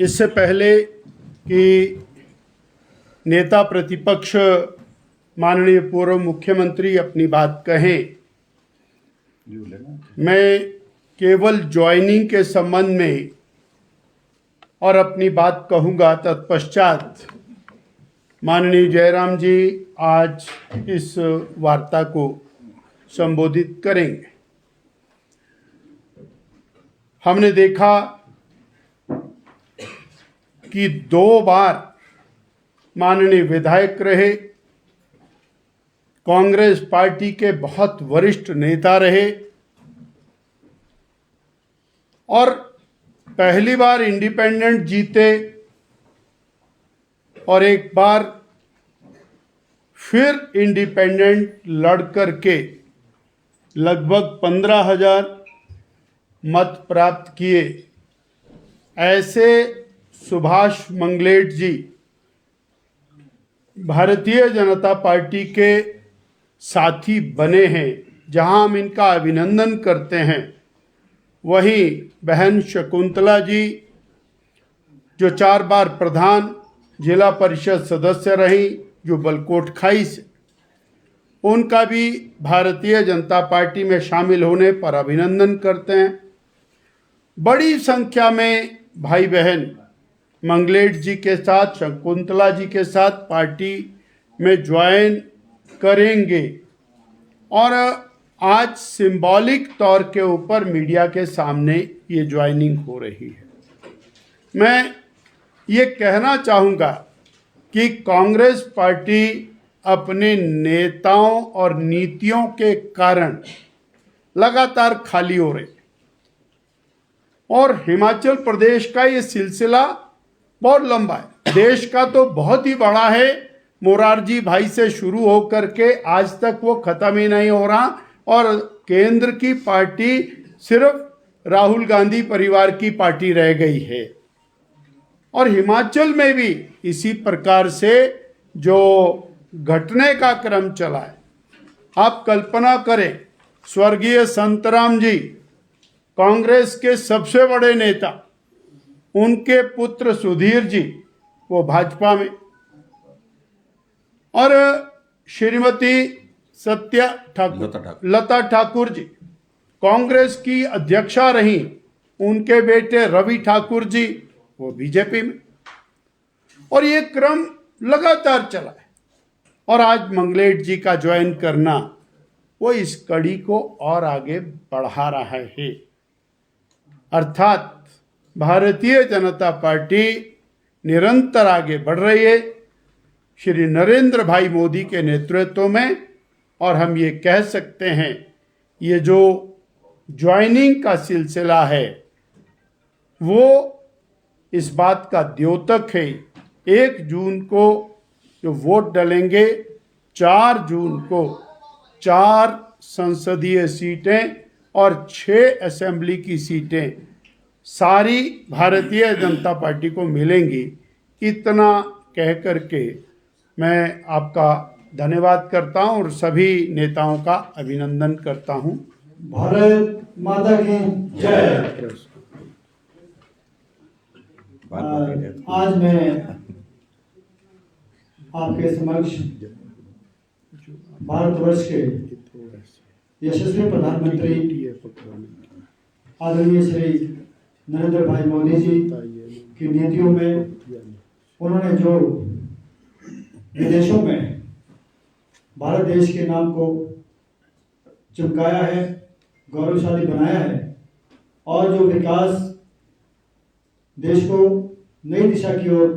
इससे पहले कि नेता प्रतिपक्ष माननीय पूर्व मुख्यमंत्री अपनी बात कहें, मैं केवल ज्वाइनिंग के संबंध में और अपनी बात कहूँगा। तत्पश्चात माननीय जयराम जी आज इस वार्ता को संबोधित करेंगे। हमने देखा कि 2 बार माननीय विधायक रहे, कांग्रेस पार्टी के बहुत वरिष्ठ नेता रहे और पहली बार इंडिपेंडेंट जीते और एक बार फिर इंडिपेंडेंट लड़ करके लगभग 15,000 मत प्राप्त किए। ऐसे सुभाष मंगलेट जी भारतीय जनता पार्टी के साथी बने हैं, जहां हम इनका अभिनंदन करते हैं। वहीं बहन शकुंतला जी जो 4 बार प्रधान जिला परिषद सदस्य रही, जो बलकोट खाई से, उनका भी भारतीय जनता पार्टी में शामिल होने पर अभिनंदन करते हैं। बड़ी संख्या में भाई बहन मंगलेट जी के साथ, शकुंतला जी के साथ पार्टी में ज्वाइन करेंगे और आज सिंबॉलिक तौर के ऊपर मीडिया के सामने ये ज्वाइनिंग हो रही है। मैं ये कहना चाहूँगा कि कांग्रेस पार्टी अपने नेताओं और नीतियों के कारण लगातार खाली हो रही और हिमाचल प्रदेश का ये सिलसिला बहुत लंबा है। देश का तो बहुत ही बड़ा है, मोरारजी भाई से शुरू होकर के आज तक वो खत्म ही नहीं हो रहा और केंद्र की पार्टी सिर्फ राहुल गांधी परिवार की पार्टी रह गई है। और हिमाचल में भी इसी प्रकार से जो घटने का क्रम चला है, आप कल्पना करें, स्वर्गीय संतराम जी कांग्रेस के सबसे बड़े नेता, उनके पुत्र सुधीर जी वो भाजपा में, और श्रीमती लता ठाकुर जी कांग्रेस की अध्यक्षा रही, उनके बेटे रवि ठाकुर जी वो बीजेपी में, और ये क्रम लगातार चला है। और आज मंगलेट जी का ज्वाइन करना वो इस कड़ी को और आगे बढ़ा रहा है। अर्थात भारतीय जनता पार्टी निरंतर आगे बढ़ रही है श्री नरेंद्र भाई मोदी के नेतृत्व में। और हम ये कह सकते हैं, ये जो ज्वाइनिंग का सिलसिला है वो इस बात का द्योतक है। 1 जून को जो वोट डलेंगे, 4 जून को 4 संसदीय सीटें और 6 असेंबली की सीटें सारी भारतीय जनता पार्टी को मिलेंगी। इतना कह करके मैं आपका धन्यवाद करता हूं और सभी नेताओं का अभिनंदन करता हूं। भारत माता की जय। आज मैं आपके समक्ष भारतवर्ष के यशस्वी प्रधानमंत्री आदरणीय श्री नरेंद्र भाई मोदी जी की नीतियों में उन्होंने जो विदेशों में भारत देश के नाम को चमकाया है, गौरवशाली बनाया है और जो विकास देश को नई दिशा की ओर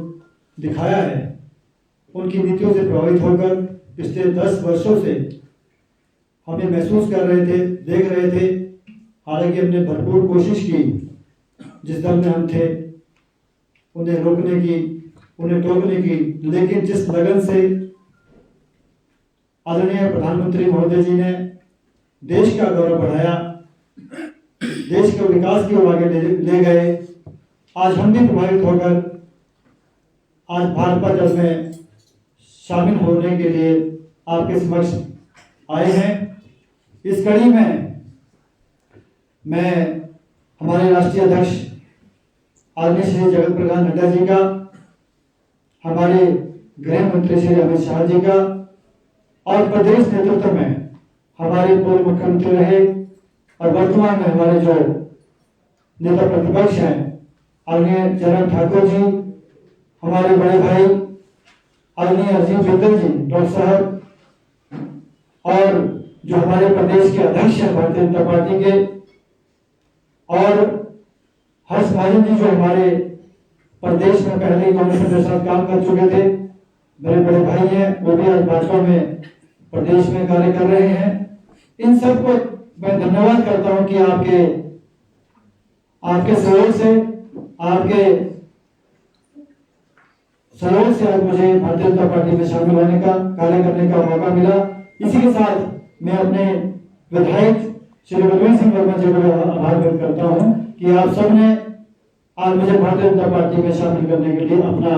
दिखाया है, उनकी नीतियों से प्रभावित होकर पिछले 10 वर्षों से हम ये महसूस कर रहे थे, देख रहे थे। हालांकि हमने भरपूर कोशिश की, जिस दम में हम थे, उन्हें रोकने की, उन्हें टोकने की, लेकिन जिस लगन से आदरणीय प्रधानमंत्री महोदय जी ने देश का गौरव बढ़ाया, देश के विकास की ओर आगे ले गए, आज हम भी प्रभावित होकर आज भाजपा दल में शामिल होने के लिए आपके समक्ष आए हैं। इस कड़ी में मैं हमारे राष्ट्रीय अध्यक्ष आदरणीय श्री जगत प्रकाश नड्डा जी का, हमारे गृह मंत्री श्री अमित शाह जी का, और प्रदेश नेतृत्व में हमारे पूर्व मुख्यमंत्री रहे और वर्तमान में हमारे जो नेता प्रतिपक्ष हैं आदरणीय जयराम ठाकुर जी, हमारे बड़े भाई आदरणीय अजीम बिंदल जी डॉक्टर साहब, और जो हमारे प्रदेश के अध्यक्ष हैं भारतीय जनता पार्टी के, और हर्ष महाजन जी जो हमारे प्रदेश में पहले कांग्रेस के साथ काम कर चुके थे, मेरे बड़े भाई हैं, वो भी आज भाजपा में प्रदेश में कार्य कर रहे हैं। इन सबको मैं धन्यवाद करता हूं कि आपके सहयोग से आज मुझे भारतीय जनता पार्टी में शामिल होने का, कार्य करने का मौका मिला। इसी के साथ मैं अपने विधायक श्री रघुवीर सिंह वर्मा जी को आभार व्यक्त करता हूं कि आप सबने आज मुझे भारतीय जनता पार्टी में शामिल करने के लिए अपना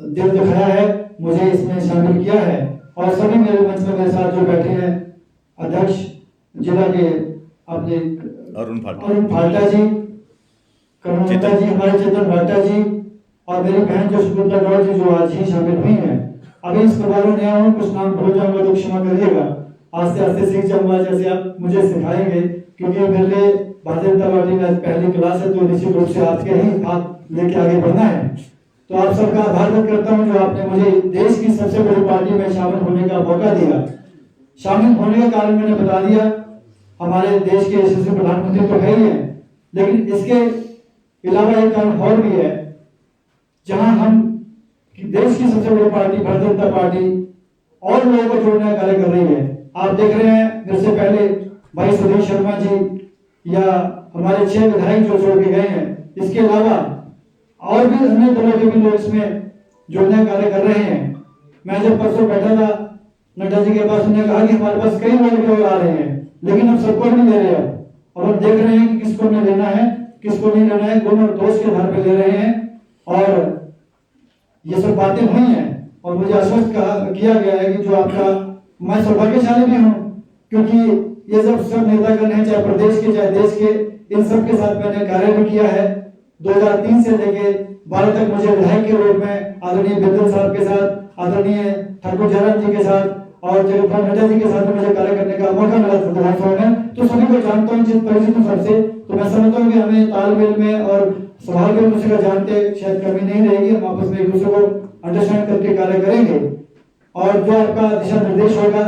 दिल दिखाया है, मुझे इसमें शामिल किया है। और सभी मेरे मंच में मेरे साथ जो बैठे हैं, अध्यक्ष जिला के अपने अरुण फाल्टा जी, करुणा जी, हमारे चेतन भाटा जी, और मेरी बहन जो सुपुत्रा गौड़ जी जो आज ही शामिल हुई हैं। अभी इस परिवारों नया हूँ, कुछ नाम भूल जाऊंगा तो क्षमा करिएगा, आस्ते आस्ते सीख जाऊंगा जैसे आप मुझे सिखाएंगे, क्योंकि मेरे भारतीय जनता पार्टी में पहली क्लास है तो निश्चित रूप से आपके ही हाथ लेके आगे बढ़ना है। तो आप सबका आभार व्यक्त करता हूँ जो आपने मुझे देश की सबसे बड़ी पार्टी में शामिल होने का मौका दिया। शामिल होने का कारण मैंने बता दिया, हमारे देश के यशस्वी प्रधानमंत्री तो है ही है, लेकिन इसके अलावा एक कारण और भी है, जहां हम देश की सबसे बड़ी पार्टी भारतीय जनता पार्टी और लोगों को जोड़ने का कार्य कर रही है। आप देख रहे हैं मेरे से पहले भाई सुधीर शर्मा जी या हमारे 6 विधायक जो जोड़ के गए हैं, इसके अलावा और भी अन्य दलों के भी लोग इसमें जुड़ने का कार्य कर रहे हैं। मैं जब परसों बैठा था नड्डा जी के पास, उन्होंने कहा कि हमारे पास कई लोग केवल आ रहे हैं, लेकिन हम सबको नहीं ले रहे। अब हम देख रहे हैं कि किसको हमें लेना है, किसको नहीं लेना है, गुण और दोष के आधार पर ले रहे हैं। और ये सब बातें हुई हैं और मुझे आश्वस्त किया गया है कि जो आपका, मैं सौभाग्यशाली भी हूँ क्योंकि ये सब नेतागण हैं, चाहे प्रदेश के चाहे देश के, इन सब के साथ मैंने कार्य भी किया है। 2003 से लेके 12 तक मुझे विधायक के रूप में आदरणीय बिंदल साहब के साथ, आदरणीय ठाकुर जयराम जी के साथ और जगत प्रकाश नड्डा जी के साथ मुझे कार्य करने का मौका मिला विधानसभा में। तो सभी को जानता हूँ, जिस परिचित हूँ सबसे, तो मैं समझता हूँ कि हमें तालमेल में और स्वभाव के दूसरे का जानते शायद कमी नहीं रहेगी। हम आपस में एक दूसरे को अंडरस्टैंड करके कार्य करेंगे और जो आपका दिशा निर्देश होगा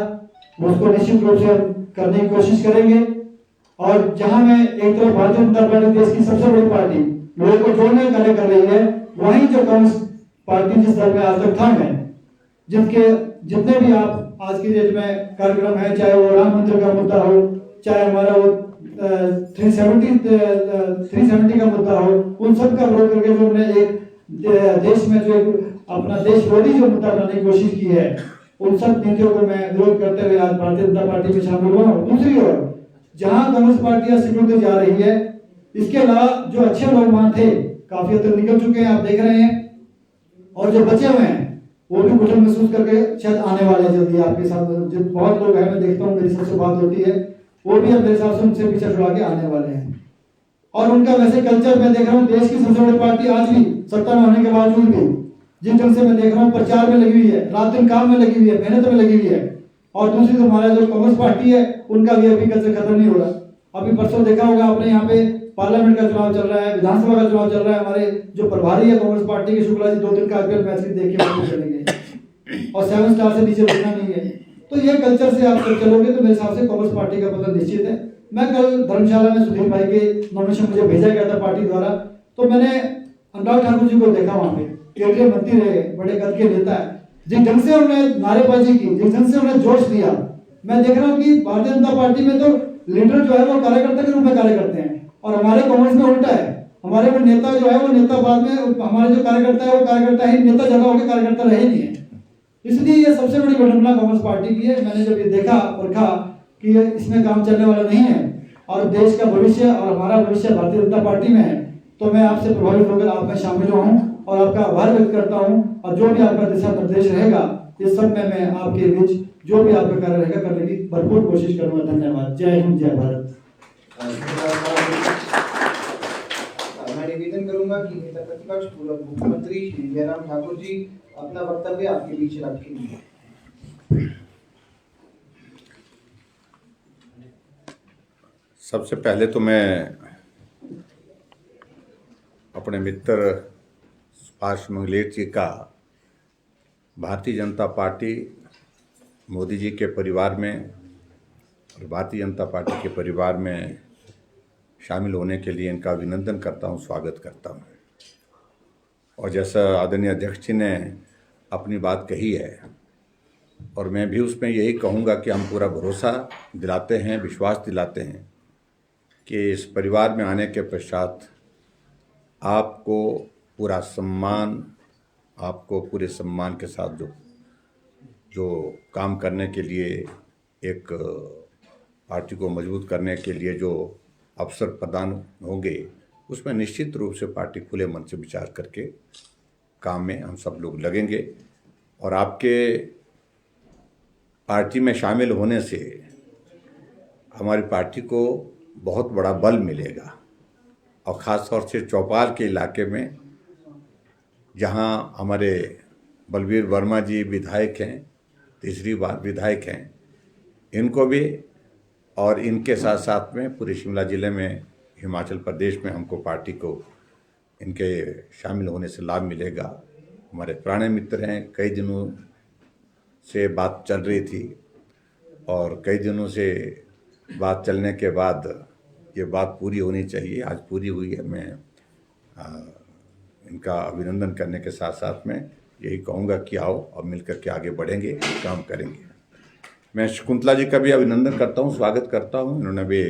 उसको निश्चित रूप से हम करने की कोशिश करेंगे। और जहां मैं एक तरफ भारतीय जनता पार्टी देश की सबसे बड़ी पार्टी लोगों को जोड़ने का कार्य कर रही है, वहीं जो कांग्रेस पार्टी जिस दल में आज तक था, मैं जितने भी आप आज की डेट में कार्यक्रम है, चाहे वो राम मंदिर का मुद्दा हो, चाहे हमारा वो 370 का मुद्दा हो, उन सब का विरोध करके जो हमने एक देश में जो अपना देश विरोधी जो मुद्दा बनाने की कोशिश की है, उन सब नीतियों को मैं विरोध करते हुए आज भारतीय जनता पार्टी में शामिल हुआ हूँ। दूसरी ओर जहां कांग्रेस पार्टी सिकुड़ती जा रही है, इसके अलावा जो अच्छे लोग वहां थे काफी हद तक निकल चुके हैं, आप देख रहे हैं, और जो बचे हुए हैं वो भी घुटन महसूस करके शायद आने वाले हैं जल्दी आपके साथ। बहुत लोग हैं, मैं देखता हूँ, मेरी सबसे बात होती है, वो भी अब मेरे हिसाब से उनसे पीछे छुड़ा के आने वाले हैं। और उनका वैसे कल्चर मैं देख रहा हूँ, देश की सबसे बड़ी पार्टी आज भी सत्ता में होने के बावजूद भी जिन ढंग से मैं देख रहा हूँ प्रचार में लगी हुई है, रात दिन काम में लगी हुई है, मेहनत में लगी हुई है। और दूसरी तो हमारा जो कांग्रेस पार्टी है, उनका भी अभी कल्चर खत्म नहीं हो रहा। अभी परसों देखा होगा आपने, यहाँ पे पार्लियामेंट का चुनाव चल रहा है, विधानसभा का चुनाव चल रहा है। हमारे जो प्रभारी है कांग्रेस पार्टी के शुक्ला जी 2 दिन का आईपीएल मैच भी देख के वापस चले गए और 7 स्टार से नीचे रुकना नहीं है। तो ये कल्चर से आप चलोगे तो मेरे हिसाब से कांग्रेस पार्टी का पतन निश्चित है। मैं कल धर्मशाला में सुधीर भाई के नॉमिनेशन मुझे भेजा गया था पार्टी द्वारा, तो मैंने अनुराग ठाकुर जी को देखा वहां पे, केंद्रीय मंत्री रहे, बड़े कद के नेता है, जिस ढंग से उन्होंने नारेबाजी की, जिस ढंग से उन्होंने जोश दिया, मैं देख रहा हूँ कि भारतीय जनता पार्टी में तो लीडर जो है वो कार्यकर्ता के रूप में कार्य करते हैं और हमारे कांग्रेस में उल्टा है। हमारे में नेता जो है वो नेता बाद में, हमारे जो कार्यकर्ता है वो कार्यकर्ता ही नेता ज्यादा होकर कार्यकर्ता रहे नहीं है। इसलिए ये सबसे बड़ी विडंबना कांग्रेस पार्टी की है। मैंने जब ये देखा और कहा कि इसमें काम चलने वाला नहीं है और देश का भविष्य और हमारा भविष्य भारतीय जनता पार्टी में है, तो मैं आपसे प्रभावित होकर आप में शामिल हुआ हूँ और आपका आभार व्यक्त करता हूँ। और जो भी आपका दिशा निर्देश रहेगा, इस सब में मैं आपके बीच जो भी आपका कार्य रहेगा करने की भरपूर कोशिश करूंगा। धन्यवाद। जय हिंद, जय भारत। चाहूंगा कि नेता प्रतिपक्ष पूर्व मुख्यमंत्री श्री जयराम ठाकुर जी अपना वक्तव्य आपके बीच रखेंगे। सबसे पहले तो मैं अपने मित्र सुभाष मंगलेट जी का भारतीय जनता पार्टी मोदी जी के परिवार में और भारतीय जनता पार्टी के परिवार में शामिल होने के लिए इनका अभिनंदन करता हूं, स्वागत करता हूं। और जैसा आदरणीय अध्यक्ष जी ने अपनी बात कही है और मैं भी उसमें यही कहूँगा कि हम पूरा भरोसा दिलाते हैं, विश्वास दिलाते हैं कि इस परिवार में आने के पश्चात आपको पूरा सम्मान, आपको पूरे सम्मान के साथ जो काम करने के लिए, एक पार्टी को मजबूत करने के लिए जो अवसर प्रदान होंगे, उसमें निश्चित रूप से पार्टी खुले मन से विचार करके काम में हम सब लोग लगेंगे। और आपके पार्टी में शामिल होने से हमारी पार्टी को बहुत बड़ा बल मिलेगा और ख़ास तौर से चौपाल के इलाके में, जहां हमारे बलवीर वर्मा जी विधायक हैं, तीसरी बार विधायक हैं, इनको भी और इनके साथ साथ में पूरे शिमला ज़िले में, हिमाचल प्रदेश में हमको पार्टी को इनके शामिल होने से लाभ मिलेगा। हमारे पुराने मित्र हैं, कई दिनों से बात चल रही थी और कई दिनों से बात चलने के बाद ये बात पूरी होनी चाहिए, आज पूरी हुई है। मैं इनका अभिनंदन करने के साथ साथ में यही कहूँगा कि आओ और मिलकर के आगे बढ़ेंगे, काम करेंगे। मैं शकुंतला जी का भी अभिनंदन करता हूँ, स्वागत करता हूँ। इन्होंने भी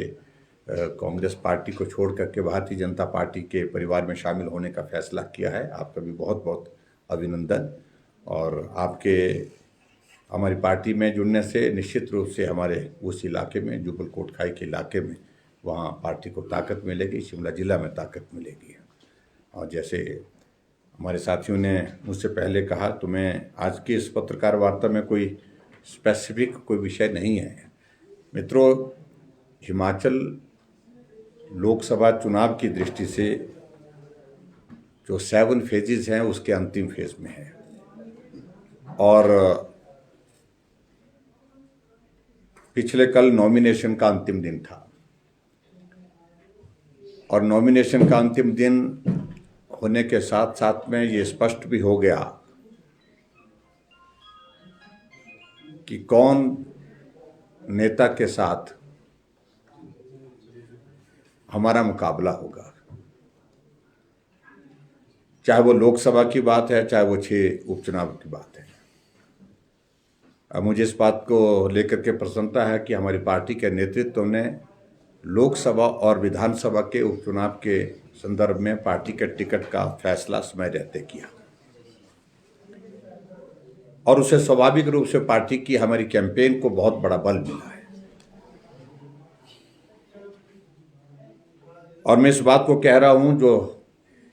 कांग्रेस पार्टी को छोड़ करके भारतीय जनता पार्टी के परिवार में शामिल होने का फैसला किया है। आपका भी बहुत बहुत अभिनंदन। और आपके हमारी पार्टी में जुड़ने से निश्चित रूप से हमारे उस इलाके में, जुब्बल कोटखाई के इलाके में, वहाँ पार्टी को ताकत मिलेगी, शिमला जिला में ताकत मिलेगी। और जैसे हमारे साथियों ने मुझसे पहले कहा, तो मैं आज की इस पत्रकार वार्ता में कोई स्पेसिफिक कोई विषय नहीं है। मित्रों, हिमाचल लोकसभा चुनाव की दृष्टि से जो 7 फेजेस हैं उसके अंतिम फेज में है और पिछले कल नॉमिनेशन का अंतिम दिन था और नॉमिनेशन का अंतिम दिन होने के साथ साथ में ये स्पष्ट भी हो गया कि कौन नेता के साथ हमारा मुकाबला होगा। चाहे वो लोकसभा की बात है, चाहे वो 6 उपचुनाव की बात है। अब मुझे इस बात को लेकर के प्रसन्नता है कि हमारी पार्टी के नेतृत्व ने लोकसभा और विधानसभा के उपचुनाव के संदर्भ में पार्टी के टिकट का फैसला समय रहते किया और उसे स्वाभाविक रूप से पार्टी की, हमारी कैंपेन को बहुत बड़ा बल मिला है। और मैं इस बात को कह रहा हूं, जो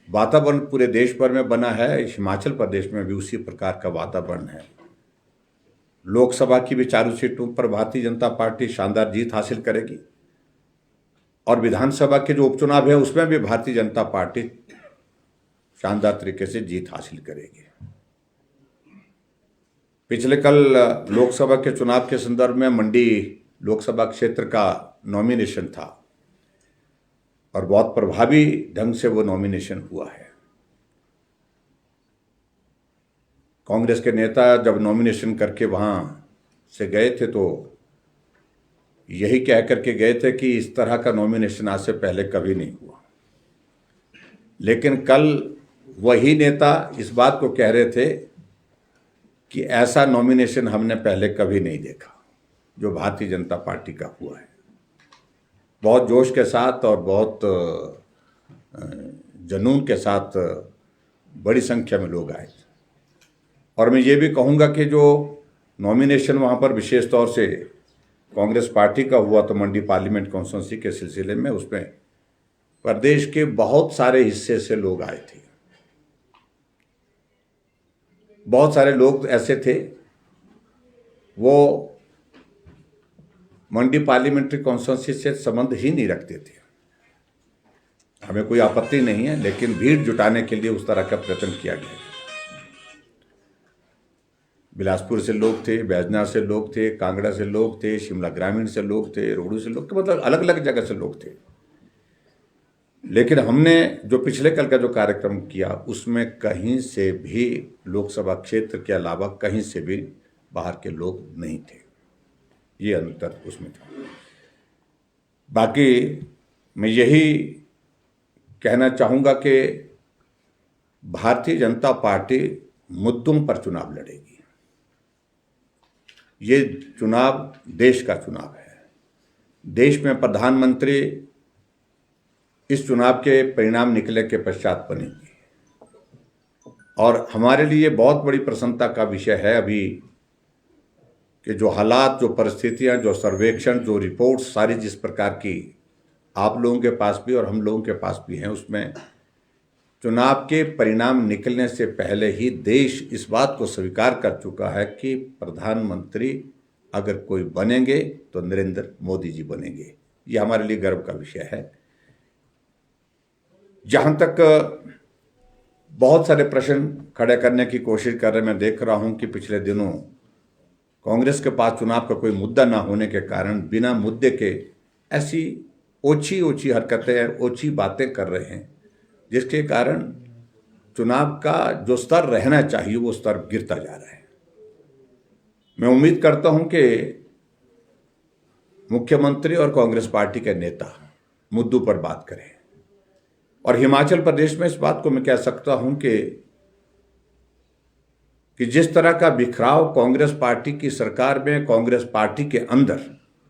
वातावरण पूरे देश भर में बना है, हिमाचल प्रदेश में भी उसी प्रकार का वातावरण है। लोकसभा की भी 4 सीटों पर भारतीय जनता पार्टी शानदार जीत हासिल करेगी और विधानसभा के जो उपचुनाव है उसमें भी भारतीय जनता पार्टी शानदार तरीके से जीत हासिल करेगी। पिछले कल लोकसभा के चुनाव के संदर्भ में मंडी लोकसभा क्षेत्र का नॉमिनेशन था और बहुत प्रभावी ढंग से वो नॉमिनेशन हुआ है। कांग्रेस के नेता जब नॉमिनेशन करके वहां से गए थे तो यही कह करके गए थे कि इस तरह का नॉमिनेशन आज से पहले कभी नहीं हुआ। लेकिन कल वही नेता इस बात को कह रहे थे कि ऐसा नॉमिनेशन हमने पहले कभी नहीं देखा जो भारतीय जनता पार्टी का हुआ है। बहुत जोश के साथ और बहुत जुनून के साथ बड़ी संख्या में लोग आए। और मैं ये भी कहूँगा कि जो नॉमिनेशन वहाँ पर विशेष तौर से कांग्रेस पार्टी का हुआ तो मंडी पार्लियामेंट कॉन्स्टिट्यूंसी के सिलसिले में, उसमें प्रदेश के बहुत सारे हिस्से से लोग आए थे। बहुत सारे लोग ऐसे थे वो मंडी पार्लियामेंट्री कॉन्स्टिट्यूंसी से संबंध ही नहीं रखते थे, हमें कोई आपत्ति नहीं है, लेकिन भीड़ जुटाने के लिए उस तरह का प्रयत्न किया गया है। बिलासपुर से लोग थे, बैजनाथ से लोग थे, कांगड़ा से लोग थे, शिमला ग्रामीण से लोग थे, रोहडू से लोग थे, मतलब अलग अलग जगह से लोग थे। लेकिन हमने जो पिछले कल का जो कार्यक्रम किया उसमें कहीं से भी लोकसभा क्षेत्र के अलावा कहीं से भी बाहर के लोग नहीं थे, ये अंतर उसमें था। बाकी मैं यही कहना चाहूँगा कि भारतीय जनता पार्टी मुद्दों पर चुनाव लड़ेगी। ये चुनाव देश का चुनाव है। देश में प्रधानमंत्री इस चुनाव के परिणाम निकले के पश्चात बनेंगे, और हमारे लिए बहुत बड़ी प्रसन्नता का विषय है अभी कि जो हालात, जो परिस्थितियां, जो सर्वेक्षण, जो रिपोर्ट्स सारी जिस प्रकार की आप लोगों के पास भी और हम लोगों के पास भी हैं, उसमें चुनाव के परिणाम निकलने से पहले ही देश इस बात को स्वीकार कर चुका है कि प्रधानमंत्री अगर कोई बनेंगे तो नरेंद्र मोदी जी बनेंगे। ये हमारे लिए गर्व का विषय है। जहां तक बहुत सारे प्रश्न खड़े करने की कोशिश कर रहे, मैं देख रहा हूं कि पिछले दिनों कांग्रेस के पास चुनाव का कोई मुद्दा ना होने के कारण बिना मुद्दे के ऐसी ओछी ओछी हरकतें, ओछी बातें कर रहे हैं, जिसके कारण चुनाव का जो स्तर रहना चाहिए वो स्तर गिरता जा रहा है। मैं उम्मीद करता हूं कि मुख्यमंत्री और कांग्रेस पार्टी के नेता मुद्दों पर बात करें। और हिमाचल प्रदेश में इस बात को मैं कह सकता हूं कि जिस तरह का बिखराव कांग्रेस पार्टी की सरकार में, कांग्रेस पार्टी के अंदर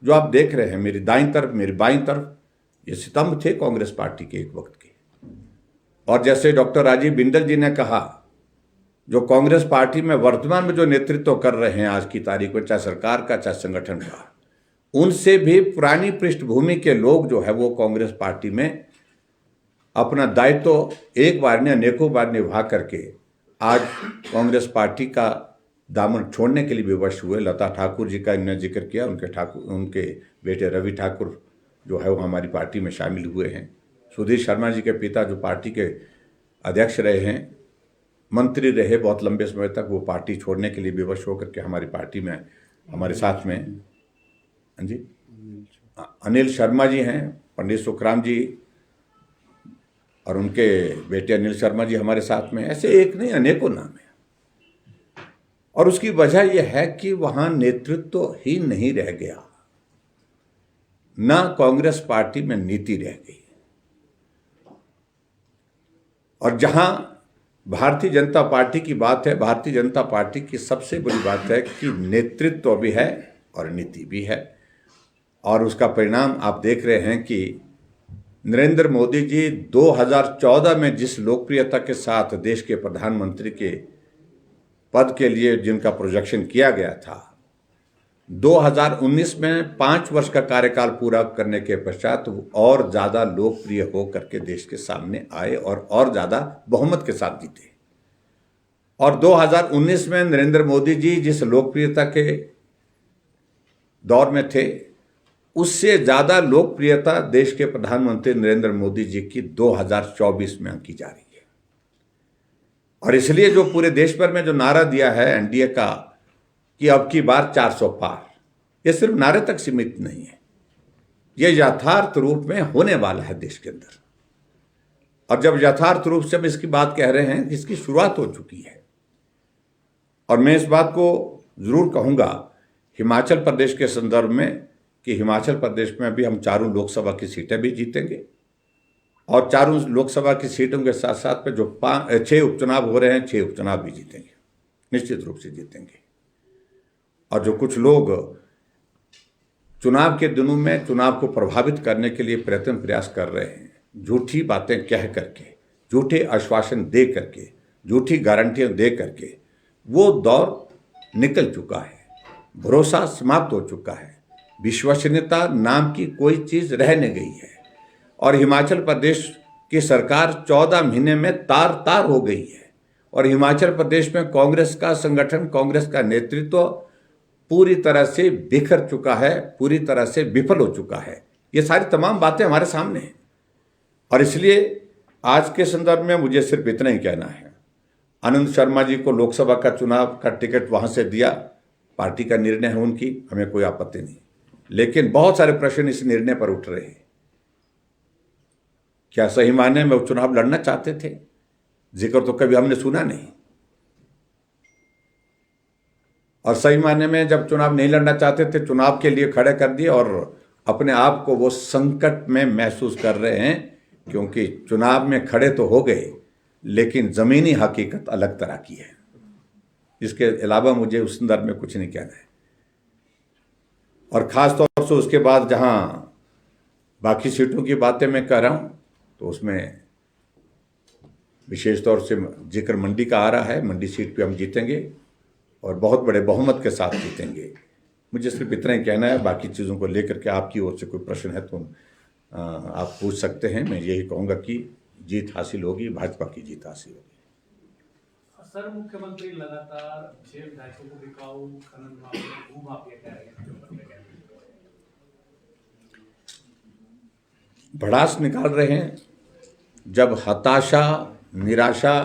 जो आप देख रहे हैं, मेरी दाईं तरफ, मेरी बाईं तरफ, ये स्तंभ थे कांग्रेस पार्टी के एक वक्त के। और जैसे डॉक्टर राजीव बिंदल जी ने कहा, जो कांग्रेस पार्टी में वर्तमान में जो नेतृत्व कर रहे हैं आज की तारीख में, चाहे सरकार का चाहे संगठन का, उनसे भी पुरानी पृष्ठभूमि के लोग जो है वो कांग्रेस पार्टी में अपना दायित्व एक बार ने अनेकों बार निभा करके आज कांग्रेस पार्टी का दामन छोड़ने के लिए विवश हुए। लता ठाकुर जी का इन्होंने जिक्र किया, उनके बेटे रवि ठाकुर जो है वो हमारी पार्टी में शामिल हुए हैं। सुधीर शर्मा जी के पिता जो पार्टी के अध्यक्ष रहे हैं, मंत्री रहे बहुत लंबे समय तक, वो पार्टी छोड़ने के लिए विवश होकर के हमारी पार्टी में हमारे साथ में, हाँ जी, अनिल शर्मा जी हैं, पंडित सुखराम जी और उनके बेटे अनिल शर्मा जी हमारे साथ में। ऐसे एक नहीं अनेकों नाम है। और उसकी वजह यह है कि वहां नेतृत्व ही नहीं रह गया, ना कांग्रेस पार्टी में नीति रह गई। और जहां भारतीय जनता पार्टी की बात है, भारतीय जनता पार्टी की सबसे बड़ी बात है कि नेतृत्व भी है और नीति भी है। और उसका परिणाम आप देख रहे हैं कि नरेंद्र मोदी जी 2014 में जिस लोकप्रियता के साथ देश के प्रधानमंत्री के पद के लिए जिनका प्रोजेक्शन किया गया था, 2019 में 5 वर्ष का कार्यकाल पूरा करने के पश्चात और ज़्यादा लोकप्रिय हो करके देश के सामने आए और ज़्यादा बहुमत के साथ जीते। और 2019 में नरेंद्र मोदी जी जिस लोकप्रियता के दौर में थे, उससे ज़्यादा लोकप्रियता देश के प्रधानमंत्री नरेंद्र मोदी जी की 2024 में अंकी जा रही है। और इसलिए जो पूरे देश भर में जो नारा दिया है एनडीए का कि अब की बार 400 पार, ये सिर्फ नारे तक सीमित नहीं है, ये यथार्थ रूप में होने वाला है देश के अंदर। और जब यथार्थ रूप से हम इसकी बात कह रहे हैं, इसकी शुरुआत हो चुकी है। और मैं इस बात को जरूर कहूंगा हिमाचल प्रदेश के संदर्भ में कि हिमाचल प्रदेश में अभी हम 4 लोकसभा की सीटें भी जीतेंगे, और 4 लोकसभा की सीटों के साथ साथ में जो 6 उपचुनाव हो रहे हैं, 6 उपचुनाव भी जीतेंगे, निश्चित रूप से जीतेंगे। और जो कुछ लोग चुनाव के दिनों में चुनाव को प्रभावित करने के लिए प्रयास कर रहे हैं, झूठी बातें कह करके, झूठे आश्वासन दे करके, झूठी गारंटियां दे करके, वो दौर निकल चुका है। भरोसा समाप्त हो चुका है। विश्वसनीयता नाम की कोई चीज रह नहीं गई है। और हिमाचल प्रदेश की सरकार 14 महीने में तार हो गई है। और हिमाचल प्रदेश में कांग्रेस का संगठन, कांग्रेस का नेतृत्व पूरी तरह से बिखर चुका है, पूरी तरह से विफल हो चुका है। ये सारी तमाम बातें हमारे सामने हैं। और इसलिए आज के संदर्भ में मुझे सिर्फ इतना ही कहना है, आनंद शर्मा जी को लोकसभा का चुनाव का टिकट वहाँ से दिया, पार्टी का निर्णय है उनकी, हमें कोई आपत्ति नहीं। लेकिन बहुत सारे प्रश्न इस निर्णय पर उठ रहे हैं। क्या सही मायने में वो चुनाव लड़ना चाहते थे? जिक्र तो कभी हमने सुना नहीं। और सही मायने में जब चुनाव नहीं लड़ना चाहते थे, चुनाव के लिए खड़े कर दिए और अपने आप को वो संकट में महसूस कर रहे हैं, क्योंकि चुनाव में खड़े तो हो गए लेकिन जमीनी हकीकत अलग तरह की है। इसके अलावा मुझे उस संदर्भ में कुछ नहीं कहना है। और ख़ास तौर से उसके बाद जहां बाकी सीटों की बातें मैं कर रहा हूं, तो उसमें विशेष तौर से जिक्र मंडी का आ रहा है। मंडी सीट पे हम जीतेंगे और बहुत बड़े बहुमत के साथ जीतेंगे। मुझे सिर्फ इतना ही कहना है। बाकी चीज़ों को लेकर के आपकी ओर से कोई प्रश्न है तो आप पूछ सकते हैं। मैं यही कहूँगा कि जीत हासिल होगी, भाजपा की जीत हासिल होगी। सर, मुख्यमंत्री लगातार 6 विधायकों को बिकाऊ खनन मामले भूमाफिया कह रहे हैं, भड़ास निकाल रहे हैं। जब हताशा, निराशा,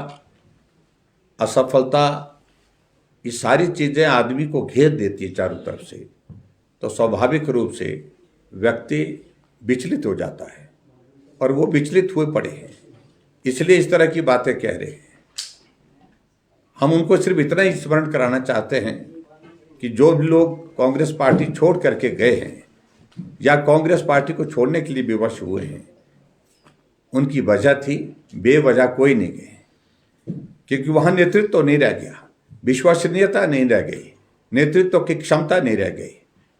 असफलता, ये सारी चीज़ें आदमी को घेर देती है चारों तरफ से, तो स्वाभाविक रूप से व्यक्ति विचलित हो जाता है और वो विचलित हुए पड़े हैं, इसलिए इस तरह की बातें कह रहे हैं। हम उनको सिर्फ इतना ही स्मरण कराना चाहते हैं कि जो भी लोग कांग्रेस पार्टी छोड़ करके गए हैं या कांग्रेस पार्टी को छोड़ने के लिए विवश हुए हैं, उनकी वजह थी, बेवजह कोई नहीं गए, क्योंकि वहाँ नेतृत्व तो नहीं रह गया, विश्वसनीयता नहीं रह गई, नेतृत्व की क्षमता नहीं रह गई।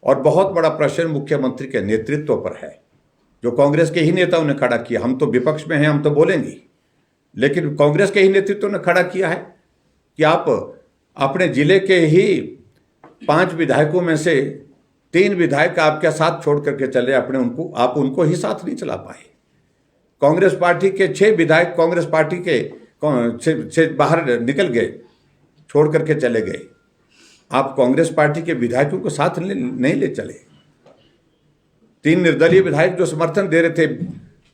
और बहुत बड़ा प्रश्न मुख्यमंत्री के नेतृत्व पर है, जो कांग्रेस के ही नेताओं ने खड़ा किया। हम तो विपक्ष में हैं, हम तो बोलेंगे, लेकिन कांग्रेस के ही नेतृत्व ने खड़ा किया है कि आप अपने जिले के ही 5 विधायकों में से 3 विधायक आपके साथ छोड़ करके चले, आप उनको ही साथ नहीं चला पाए। कांग्रेस पार्टी के 6 विधायक कांग्रेस पार्टी के से बाहर निकल गए, छोड़ करके चले गए। आप कांग्रेस पार्टी के विधायकों को साथ नहीं ले चले। 3 निर्दलीय विधायक जो समर्थन दे रहे थे,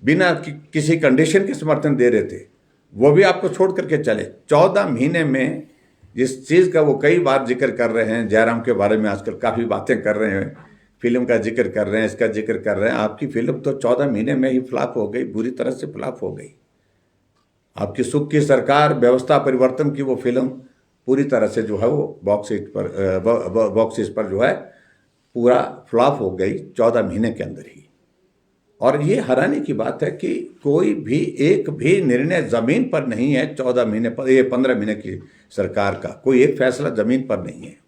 बिना किसी कंडीशन के समर्थन दे रहे थे, वो भी आपको छोड़ करके चले। 14 महीने में जिस चीज़ का वो कई बार जिक्र कर रहे हैं, जयराम के बारे में आजकल काफ़ी बातें कर रहे हैं, फिल्म का जिक्र कर रहे हैं, इसका जिक्र कर रहे हैं। आपकी फिल्म तो 14 महीने में ही फ्लॉप हो गई, बुरी तरह से फ्लॉप हो गई। आपकी सुख की सरकार, व्यवस्था परिवर्तन की वो फिल्म पूरी तरह से जो है वो बॉक्स ऑफिस पर जो है पूरा फ्लॉप हो गई 14 महीने के अंदर ही। और ये हैरानी की बात है कि कोई भी एक भी निर्णय ज़मीन पर नहीं है। 14 महीने पर, ये 15 महीने की सरकार का कोई एक फैसला ज़मीन पर नहीं है।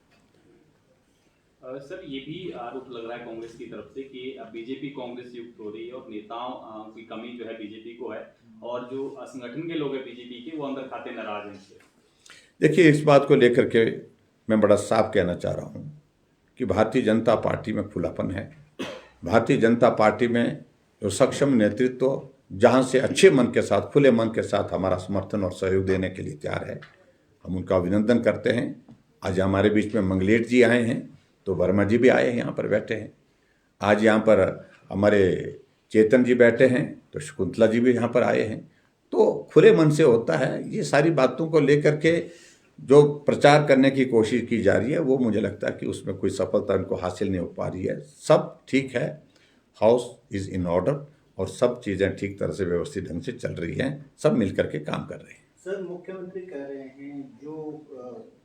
सर, ये भी आरोप लग रहा है कांग्रेस की तरफ से कि बीजेपी कांग्रेस युक्त हो रही है और नेताओं की कमी जो है बीजेपी को है, और जो संगठन के लोग हैं बीजेपी के, वो अंदर खाते नाराज हैं इससे। देखिए, इस बात को लेकर के मैं बड़ा साफ कहना चाह रहा हूँ कि भारतीय जनता पार्टी में खुलापन है। भारतीय जनता पार्टी में जो सक्षम नेतृत्व जहाँ से अच्छे मन के साथ, खुले मन के साथ हमारा समर्थन और सहयोग देने के लिए तैयार है, हम उनका अभिनंदन करते हैं। आज हमारे बीच में मंगलेट जी आए हैं, तो वर्मा जी भी आए हैं, यहाँ पर बैठे हैं। आज यहाँ पर हमारे चेतन जी बैठे हैं, तो शकुंतला जी भी यहाँ पर आए हैं। तो खुले मन से होता है। ये सारी बातों को लेकर के जो प्रचार करने की कोशिश की जा रही है, वो मुझे लगता है कि उसमें कोई सफलता उनको हासिल नहीं हो पा रही है। सब ठीक है, हाउस इज़ इन ऑर्डर और सब चीज़ें ठीक तरह से व्यवस्थित ढंग से चल रही हैं, सब मिल करके काम कर रहे हैं। सर, मुख्यमंत्री कह रहे हैं जो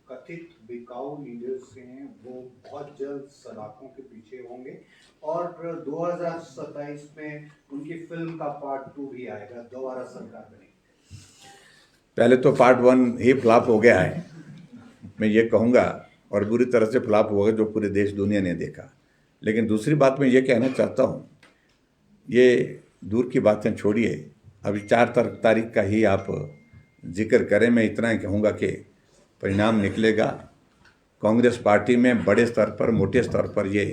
कथित बिकाऊ लीडर्स हैं वो बहुत जल्द सलाखों के पीछे होंगे और 2027 में उनकी फिल्म का पार्ट 2 भी आएगा, दोबारा सरकार बनेगी। पहले तो पार्ट 1 ही फ्लॉप हो गया है, मैं ये कहूँगा, और बुरी तरह से फ्लॉप होगा, जो पूरे देश दुनिया ने देखा। लेकिन दूसरी बात मैं ये कहना चाहता हूँ, ये दूर की बातें छोड़िए, अभी 4 तारीख का ही आप जिक्र करें। मैं इतना ही कहूँगा कि परिणाम निकलेगा। कांग्रेस पार्टी में बड़े स्तर पर, मोटे स्तर पर ये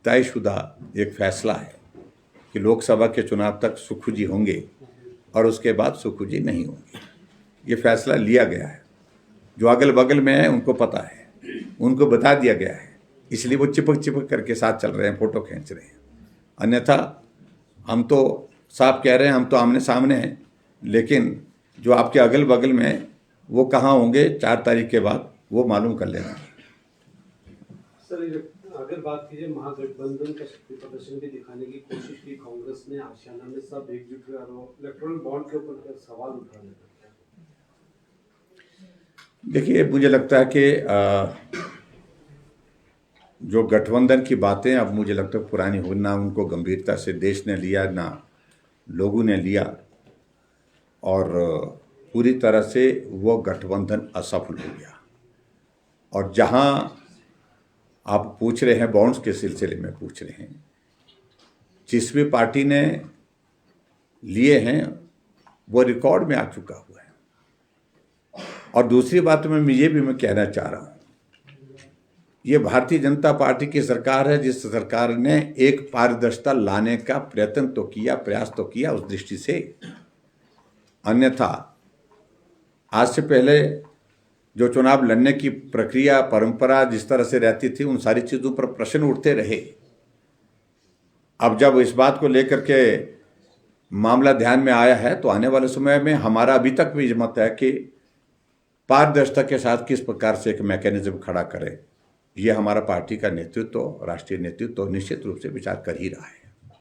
तयशुदा एक फैसला है कि लोकसभा के चुनाव तक सुखू जी होंगे और उसके बाद सुखू जी नहीं होंगे। ये फैसला लिया गया है। जो अगल बगल में है उनको पता है, उनको बता दिया गया है, इसलिए वो चिपक करके साथ चल रहे हैं, फ़ोटो खींच रहे हैं। अन्यथा हम तो साहब कह रहे हैं हम तो आमने सामने हैं, लेकिन जो आपके अगल बगल में वो कहाँ होंगे 4 तारीख के बाद, वो मालूम कर लेना। सर, अगर बात कीजिए महागठबंधन का शक्ति प्रदर्शन भी दिखाने की कोशिश की कांग्रेस ने, आशियाना में सब एकजुट हुए और इलेक्ट्रॉनिक बॉन्ड के ऊपर सवाल उठाने लगे। देखिए, मुझे लगता है कि जो गठबंधन की बातें अब मुझे लगता है पुरानी हो, ना उनको गंभीरता से देश ने लिया, ना लोगों ने लिया, और पूरी तरह से वो गठबंधन असफल हो गया। और जहां आप पूछ रहे हैं बॉन्ड्स के सिलसिले में पूछ रहे हैं, जिस भी पार्टी ने लिए हैं वो रिकॉर्ड में आ चुका हुआ है। और दूसरी बात मैं कहना चाह रहा हूं, ये भारतीय जनता पार्टी की सरकार है, जिस सरकार ने एक पारदर्शिता लाने का प्रयत्न तो किया, प्रयास तो किया उस दृष्टि से। अन्यथा आज से पहले जो चुनाव लड़ने की प्रक्रिया, परंपरा जिस तरह से रहती थी, उन सारी चीज़ों पर प्रश्न उठते रहे। अब जब इस बात को लेकर के मामला ध्यान में आया है, तो आने वाले समय में हमारा अभी तक भी मत है कि पारदर्शिता के साथ किस प्रकार से एक मैकेनिज्म खड़ा करें। ये हमारा पार्टी का नेतृत्व, राष्ट्रीय नेतृत्व निश्चित रूप से विचार कर ही रहा है।